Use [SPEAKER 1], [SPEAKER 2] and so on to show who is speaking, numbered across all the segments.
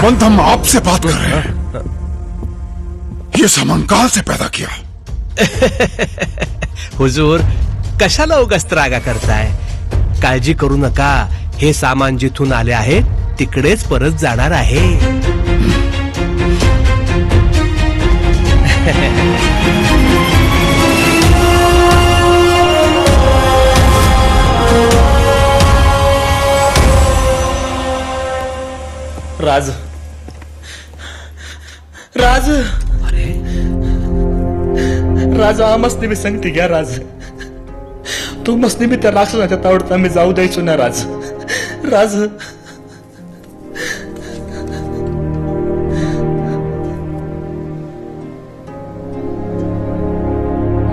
[SPEAKER 1] पंत, हम आपसे बात कर रहे हैं। ये सामान कहां से पैदा किया?
[SPEAKER 2] हुजूर, कशाला उगाच त्रागा करताय? काळजी करू नका, हे सामान जिथून आले आहे तिकडेच परत जाणार आहे.
[SPEAKER 3] राज, राज,
[SPEAKER 2] अरे
[SPEAKER 3] राज, आमसने मी सांगते घ्या राज. तू मसने मी त्या राक्षसाच्या तावडीत आम्ही जाऊ द्यायचो ना राज. राज,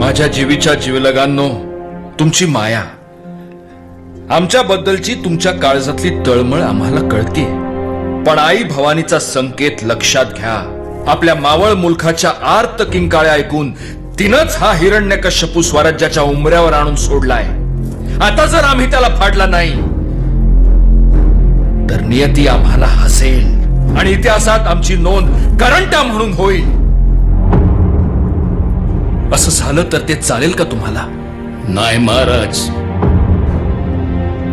[SPEAKER 4] माझ्या जीवीच्या जीवलगांनो, तुमची माया, आमच्या बद्दलची तुमच्या काळजातली तळमळ आम्हाला कळते. पण आई भवानीचा संकेत लक्षात घ्या. आपल्या मावळ मुलखाच्या आर्त किंकाळ्या ऐकून तिनंच हा हिरण्यकश्यपू स्वराज्याच्या उंबऱ्यावर आणून सोडलाय. आता जर आम्ही त्याला फाडला नाही तर नियती आम्हाला हसेल आणि इतिहासात आमची नोंद करंटा म्हणून होईल. असं झालं तर ते चालेल का तुम्हाला?
[SPEAKER 5] नाही महाराज,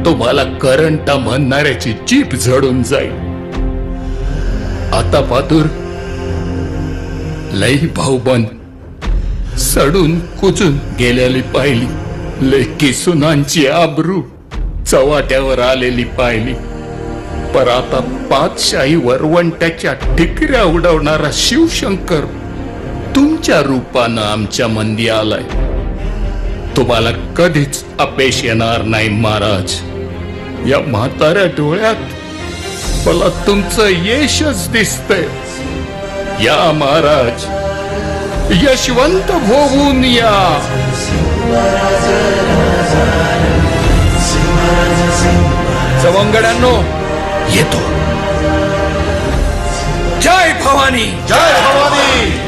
[SPEAKER 5] तुम्हाला करंटा म्हणणाऱ्याची जीभ झडून जाईल. आता पातूर लई भाऊबंद सडून कुजून गेलेली पाहिली. लेकी सुनांची आबरू चव्हाट्यावर आलेली पाहिली. पर आता पातशाही वरवंट्याच्या ठिकऱ्या उडवणारा शिवशंकर तुमच्या रूपानं आमच्या मंदी आलाय. तुम्हाला कधीच अपयश येणार नाही महाराज. या म्हाताऱ्या डोळ्यात मला तुमचं यशच दिसतंय. या महाराज, यशवंत होऊन या.
[SPEAKER 4] सवंगड्यांनो, येतो. जय भवानी,
[SPEAKER 1] जय भवानी.